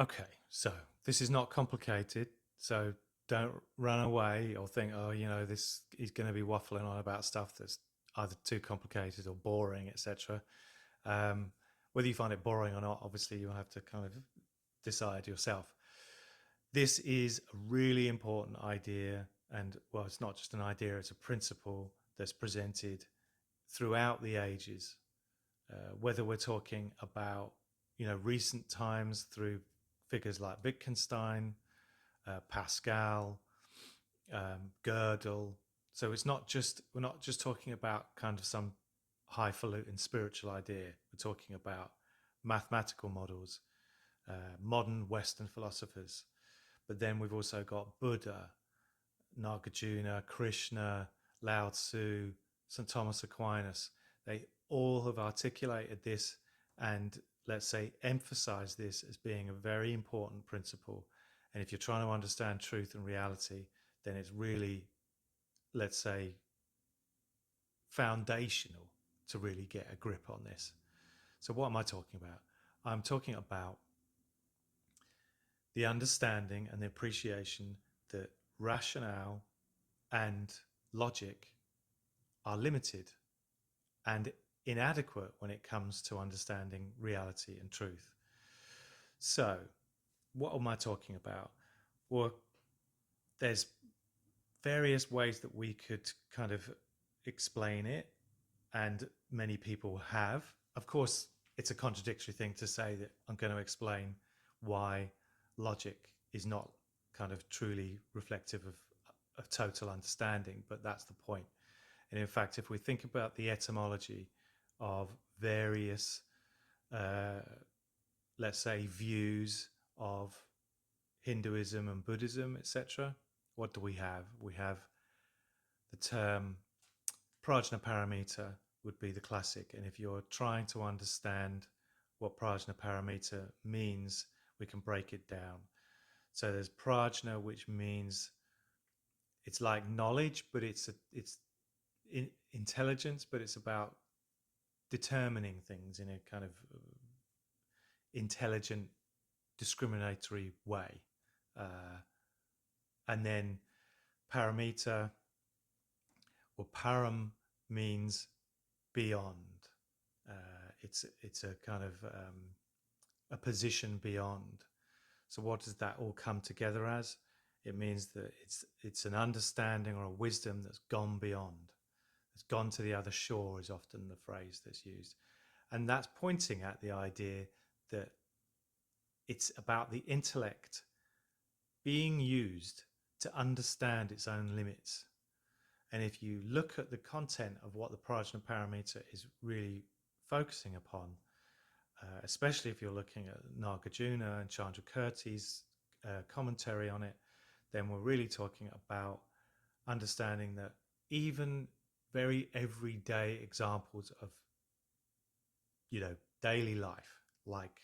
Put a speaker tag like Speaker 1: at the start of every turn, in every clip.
Speaker 1: Okay, so this is not complicated. So don't run away or think, oh, this is going to be waffling on about stuff that's either too complicated or boring, etc. Um, whether you find it boring or not, obviously you'll have to kind of decide yourself. This is a really important idea, and well, it's not just an idea; it's a principle that's presented throughout the ages. Whether we're talking about recent times through figures like Wittgenstein, Pascal, Gödel. So we're not just talking about kind of some highfalutin spiritual idea. We're talking about mathematical models, modern Western philosophers. But then we've also got Buddha, Nāgārjuna, Krishna, Lao Tzu, St. Thomas Aquinas. They all have articulated this and, let's say, emphasize this as being a very important principle. And if you're trying to understand truth and reality, then it's really, let's say, foundational to really get a grip on this. So what am I talking about? I'm talking about the understanding and the appreciation that rationale and logic are limited and inadequate when it comes to understanding reality and truth. So, what am I talking about? Well, there's various ways that we could kind of explain it, and many people have. Of course, it's a contradictory thing to say that I'm going to explain why logic is not kind of truly reflective of total understanding, but that's the point. And in fact, if we think about the etymology of various, let's say, views of Hinduism and Buddhism, etc., what do we have? We have the term prajnaparamita would be the classic. And if you're trying to understand what prajnaparamita means, we can break it down. So there's prajna, which means it's like knowledge, but it's intelligence, but it's about determining things in a kind of intelligent, discriminatory way. And then paramita or param means beyond. It's a kind of a position beyond. So what does that all come together as? It means that it's an understanding or a wisdom that's gone beyond. It's gone to the other shore is often the phrase that's used. And that's pointing at the idea that it's about the intellect being used to understand its own limits. And if you look at the content of what the prajnaparamita is really focusing upon, especially if you're looking at Nāgārjuna and Chandrakirti's commentary on it, then we're really talking about understanding that even very everyday examples of, daily life, like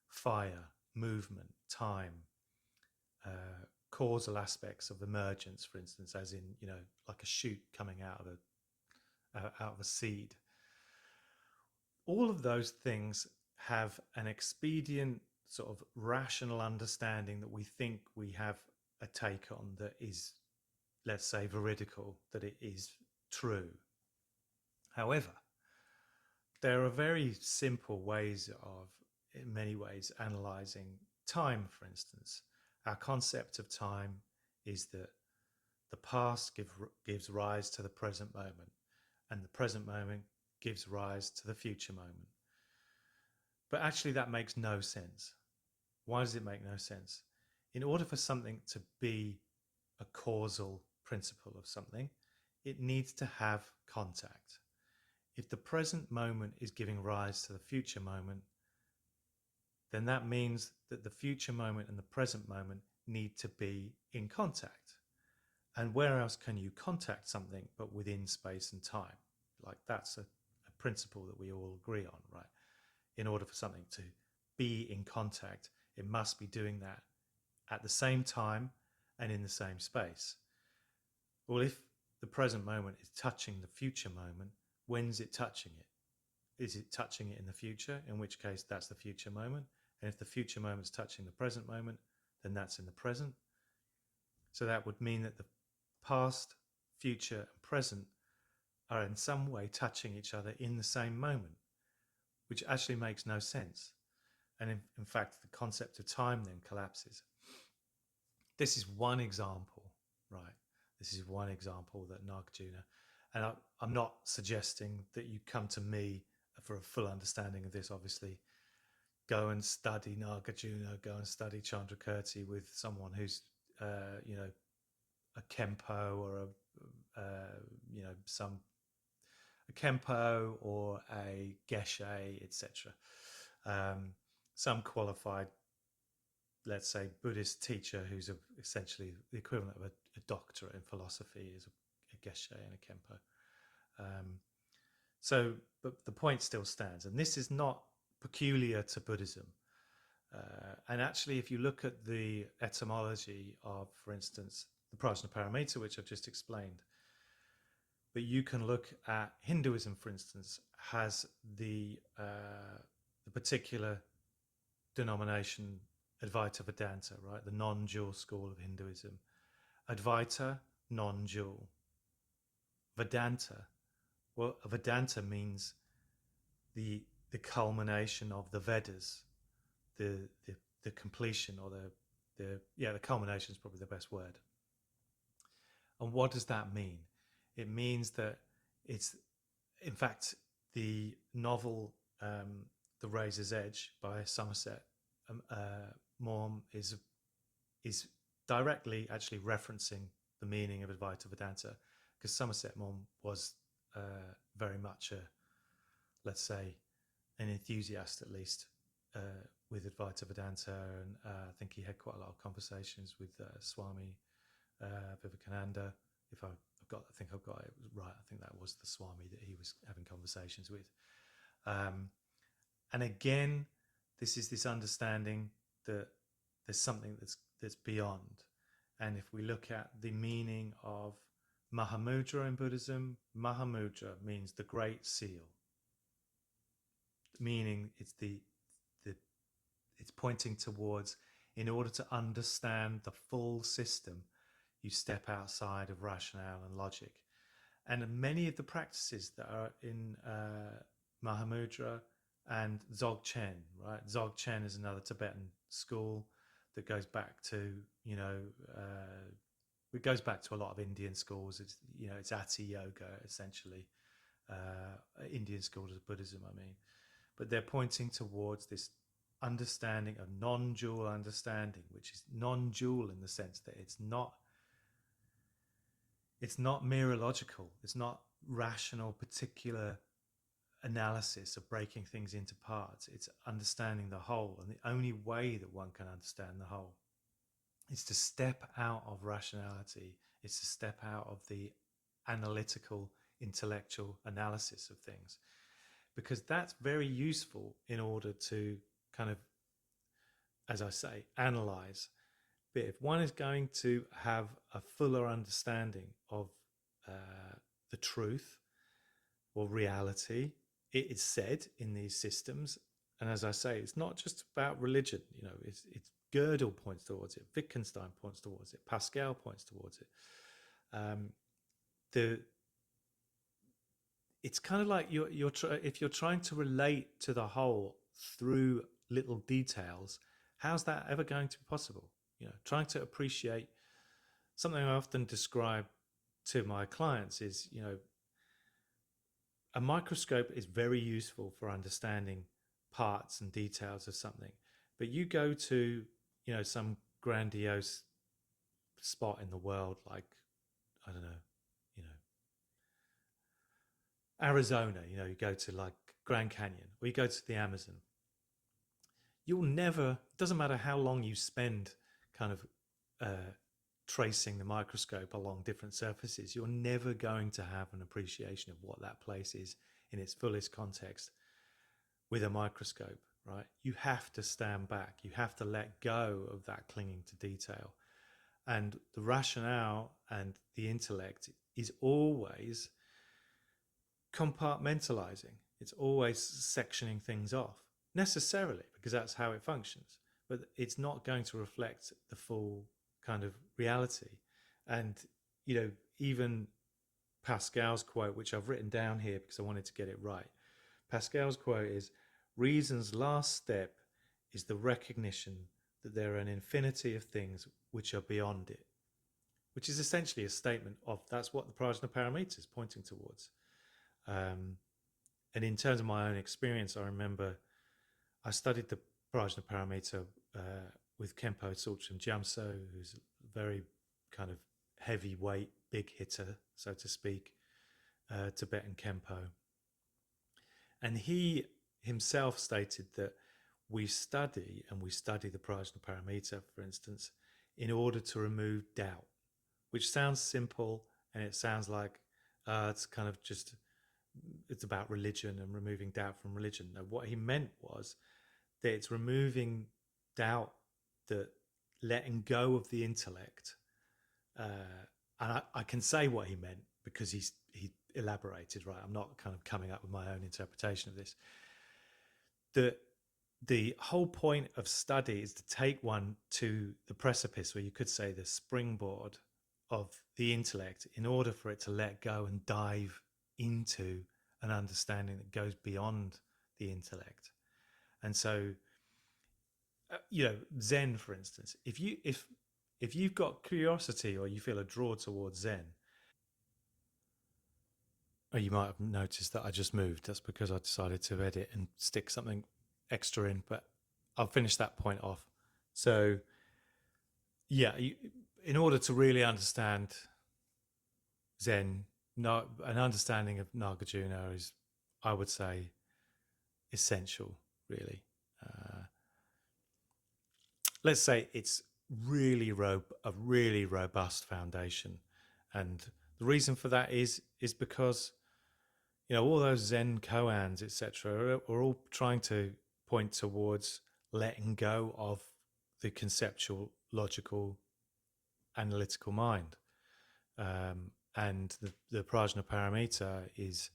Speaker 1: fire, movement, time, causal aspects of emergence, for instance, as in, like a shoot coming out of a seed. All of those things have an expedient sort of rational understanding that we think we have a take on that is, let's say, veridical, that it is true. However, there are very simple ways of, in many ways, analyzing time, for instance. Our concept of time is that the past gives rise to the present moment, and the present moment gives rise to the future moment. But actually that makes no sense. Why does it make no sense? In order for something to be a causal principle of something, it needs to have contact. If the present moment is giving rise to the future moment, then that means that the future moment and the present moment need to be in contact. And where else can you contact something but within space and time? Like that's a principle that we all agree on, right? In order for something to be in contact, it must be doing that at the same time and in the same space. Well, if the present moment is touching the future moment, when's it touching it? Is it touching it in the future? In which case, that's the future moment. And if the future moment is touching the present moment, then that's in the present. So that would mean that the past, future, and present are in some way touching each other in the same moment, which actually makes no sense. And in fact, the concept of time then collapses. This is one example, right? This is one example that Nāgārjuna, and I'm not suggesting that you come to me for a full understanding of this. Obviously, go and study Nāgārjuna, go and study Chandrakirti with someone who's, a Kempo or a Kempo or a Geshe, etc. Some qualified, let's say, Buddhist teacher who's essentially the equivalent of a doctorate in philosophy is a Geshe and a Kempo. But the point still stands, and this is not peculiar to Buddhism. And actually, if you look at the etymology of, for instance, the Prajnaparamita, which I've just explained, but you can look at Hinduism, for instance, has the particular denomination Advaita Vedanta, right? The non-dual school of Hinduism. Advaita, non-dual. Vedanta, well, Vedanta means the culmination of the Vedas, the completion, or the culmination is probably the best word. And what does that mean? It means that it's, in fact, the novel The Razor's Edge by Somerset Maugham is directly actually referencing the meaning of Advaita Vedanta, because Somerset Maugham was very much let's say, an enthusiast at least with Advaita Vedanta, and I think he had quite a lot of conversations with Swami Vivekananda. I think I've got it right. I think that was the Swami that he was having conversations with. And again, this is this understanding that there's something that's beyond. And if we look at the meaning of Mahamudra in Buddhism, Mahamudra means the Great Seal, meaning it's it's pointing towards, in order to understand the full system, you step outside of rationale and logic. And many of the practices that are in Mahamudra and Dzogchen, right? Dzogchen is another Tibetan school that goes back to, it goes back to a lot of Indian schools. It's Ati Yoga, essentially. Indian schools of Buddhism, I mean. But they're pointing towards this understanding of non-dual understanding, which is non-dual in the sense that it's not mereological. It's not rational, particular analysis of breaking things into parts. It's understanding the whole. And the only way that one can understand the whole is to step out of rationality. It's to step out of the analytical, intellectual analysis of things, because that's very useful in order to kind of, as I say, analyze. But if one is going to have a fuller understanding of the truth or reality, it is said in these systems, and as I say, it's not just about religion. It's Gödel points towards it, Wittgenstein points towards it, Pascal points towards it. It's kind of like if you're trying to relate to the whole through little details, how's that ever going to be possible? Trying to appreciate something I often describe to my clients is, a microscope is very useful for understanding parts and details of something. But you go to, some grandiose spot in the world, like, I don't know, Arizona, you go to like Grand Canyon, or you go to the Amazon. You'll never, doesn't matter how long you spend kind of tracing the microscope along different surfaces, you're never going to have an appreciation of what that place is in its fullest context with a microscope, right? You have to stand back. You have to let go of that clinging to detail. And the rationale and the intellect is always compartmentalizing. It's always sectioning things off. necessarily, because that's how it functions, but it's not going to reflect the full kind of reality. And, even Pascal's quote, which I've written down here because I wanted to get it right. Pascal's quote is, reason's last step is the recognition that there are an infinity of things which are beyond it, which is essentially a statement of that's what the Prajna Paramita is pointing towards. Um, and in terms of my own experience, I remember I studied the Prajna Paramita with Khenpo Tsultrim Gyamtso, who's a very kind of heavyweight, big hitter, so to speak, Tibetan Khenpo. And he himself stated that we study the Prajna Paramita, for instance, in order to remove doubt, which sounds simple and it sounds like it's kind of just, it's about religion and removing doubt from religion. No, what he meant was that it's removing doubt, that letting go of the intellect. And I can say what he meant because he elaborated, right? I'm not kind of coming up with my own interpretation of this. The whole point of study is to take one to the precipice, or you could say the springboard of the intellect, in order for it to let go and dive into an understanding that goes beyond the intellect. And so, Zen, for instance, if you've got curiosity or you feel a draw towards Zen, or you might have noticed that I just moved. That's because I decided to edit and stick something extra in, but I'll finish that point off. So, yeah, in order to really understand Zen, an understanding of Nāgārjuna is, I would say, essential, really. Uh, let's say it's a really robust foundation, and the reason for that is because all those Zen koans, etc., are all trying to point towards letting go of the conceptual, logical, analytical mind. And the Prajna Paramita is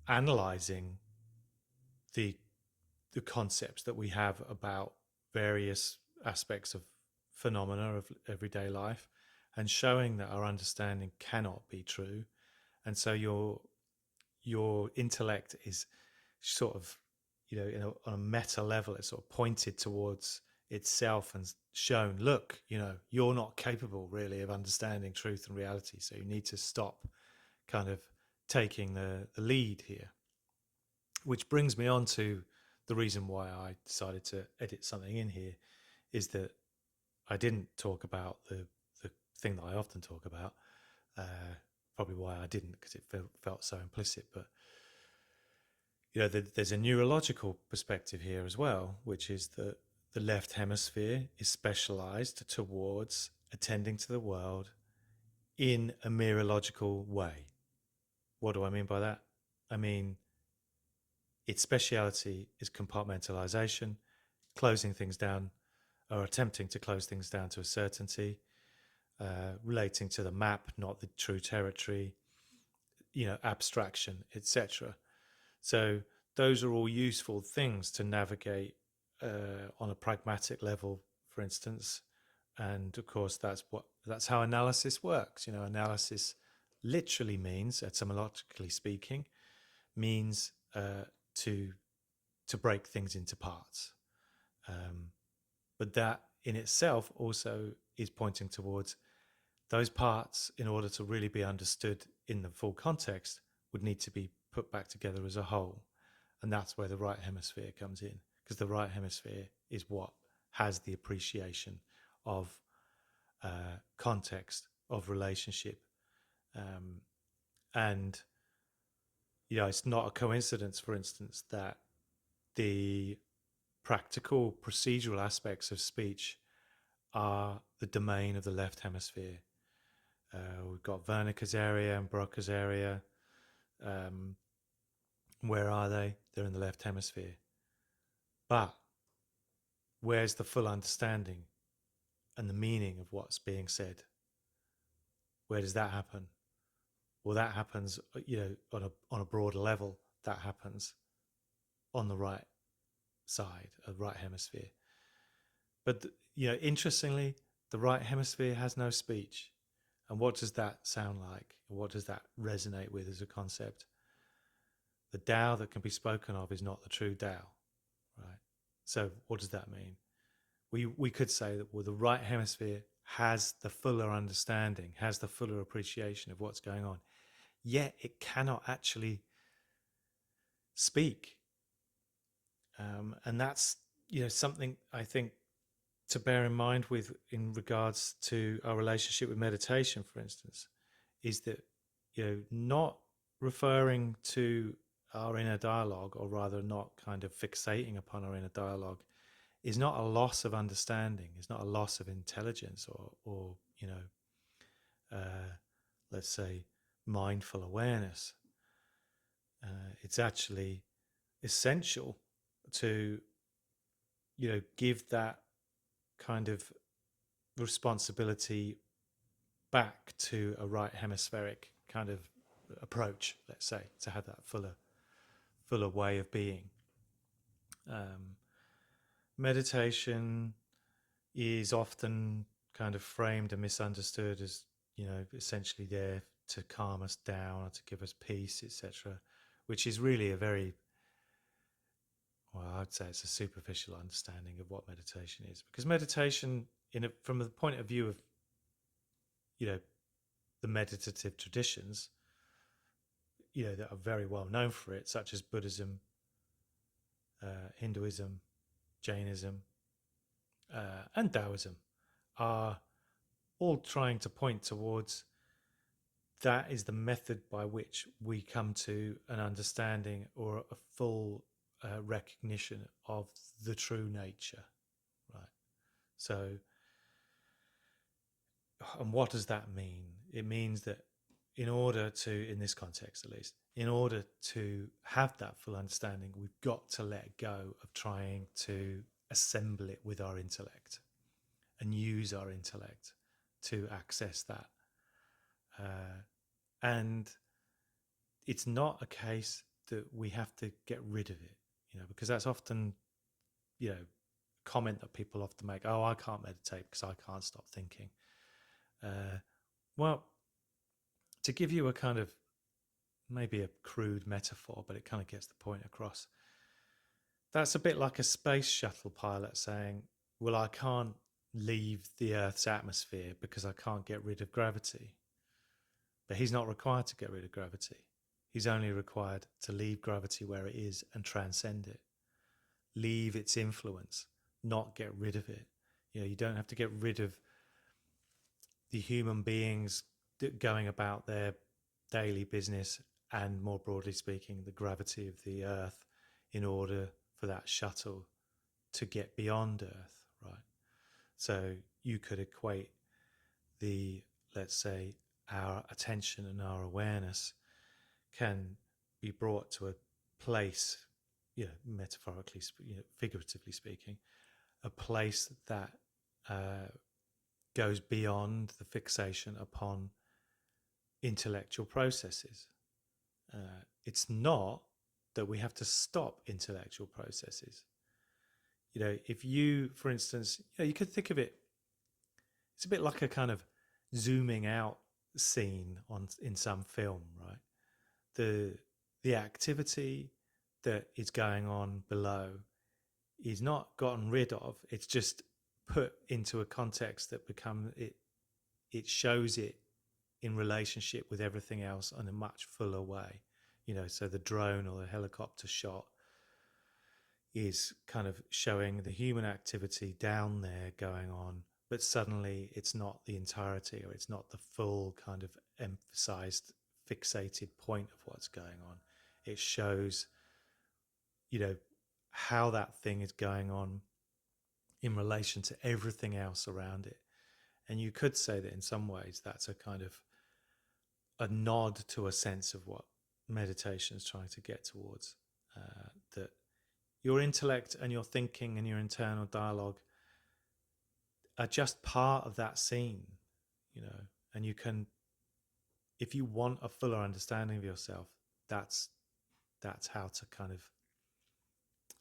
Speaker 1: analyzing the concepts that we have about various aspects of phenomena of everyday life, and showing that our understanding cannot be true. And so your intellect is sort of, on a meta level, it's sort of pointed towards itself and shown, look, you're not capable really of understanding truth and reality, so you need to stop kind of taking the lead here. Which brings me on to the reason why I decided to edit something in here, is that I didn't talk about the thing that I often talk about. Probably why I didn't, because it felt so implicit. But there's a neurological perspective here as well, which is that the left hemisphere is specialized towards attending to the world in a mereological way. What do I mean by that? I mean, its speciality is compartmentalization, closing things down, or attempting to close things down to a certainty, relating to the map, not the true territory, abstraction, etc. So those are all useful things to navigate on a pragmatic level, for instance. And of course, that's how analysis works. Analysis literally means, etymologically speaking, means to break things into parts. But that in itself also is pointing towards those parts, in order to really be understood in the full context, would need to be put back together as a whole. And that's where the right hemisphere comes in, because the right hemisphere is what has the appreciation of context, of relationship. And it's not a coincidence, for instance, that the practical procedural aspects of speech are the domain of the left hemisphere. We've got Wernicke's area and Broca's area. Where are they? They're in the left hemisphere. But where's the full understanding and the meaning of what's being said? Where does that happen? Well, that happens, on a broader level. That happens on the right side, the right hemisphere. But interestingly, the right hemisphere has no speech. And what does that sound like? What does that resonate with as a concept? The Tao that can be spoken of is not the true Tao, right? So what does that mean? We could say that, well, the right hemisphere has the fuller understanding, has the fuller appreciation of what's going on, yet it cannot actually speak. And that's something I think to bear in mind in regards to our relationship with meditation, for instance, is that not referring to our inner dialogue, or rather not kind of fixating upon our inner dialogue, is not a loss of understanding, is not a loss of intelligence, or let's say mindful awareness. It's actually essential to give that kind of responsibility back to a right hemispheric kind of approach, let's say, to have that fuller way of being. Meditation is often kind of framed and misunderstood as essentially there to calm us down or to give us peace, etc., which is really a very, well, I'd say it's a superficial understanding of what meditation is, because meditation, from the point of view of the meditative traditions that are very well known for it, such as Buddhism, Hinduism, Jainism, and Taoism, are all trying to point towards that is the method by which we come to an understanding or a full recognition of the true nature, right? So, and what does that mean? It means that in order to, in this context at least, in order to have that full understanding, we've got to let go of trying to assemble it with our intellect and use our intellect to access that. And it's not a case that we have to get rid of it, because that's often, comment that people often make. Oh, I can't meditate because I can't stop thinking. Well, to give you a kind of maybe a crude metaphor, but it kind of gets the point across. That's a bit like a space shuttle pilot saying, well, I can't leave the Earth's atmosphere because I can't get rid of gravity. But he's not required to get rid of gravity. He's only required to leave gravity where it is and transcend it. Leave its influence, not get rid of it. You don't have to get rid of the human beings going about their daily business and, more broadly speaking, the gravity of the Earth in order for that shuttle to get beyond Earth, right? So you could equate let's say, our attention and our awareness can be brought to a place, metaphorically, figuratively speaking, a place that goes beyond the fixation upon intellectual processes. It's not that we have to stop intellectual processes. If you, for instance, you could think of it, it's a bit like a kind of zooming out scene in some film, right? The activity that is going on below is not gotten rid of. It's just put into a context that it shows it in relationship with everything else in a much fuller way. So the drone or the helicopter shot is kind of showing the human activity down there going on, but suddenly it's not the entirety, or it's not the full kind of emphasized, fixated point of what's going on. It shows, how that thing is going on in relation to everything else around it. And you could say that in some ways that's a kind of a nod to a sense of what meditation is trying to get towards, that your intellect and your thinking and your internal dialogue are just part of that scene, and you can, if you want a fuller understanding of yourself, that's how to kind of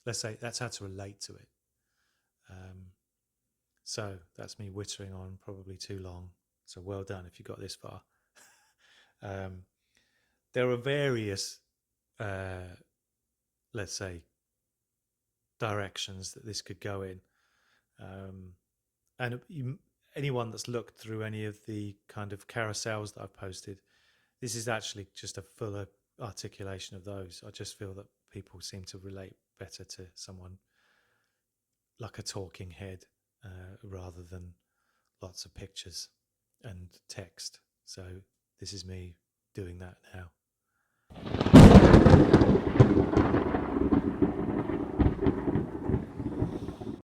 Speaker 1: let's say that's how to relate to it. So that's me wittering on probably too long. So well done if you got this far. There are various, let's say, directions that this could go in. And anyone that's looked through any of the kind of carousels that I've posted, this is actually just a fuller articulation of those. I just feel that people seem to relate better to someone like a talking head rather than lots of pictures and text. So this is me doing that now.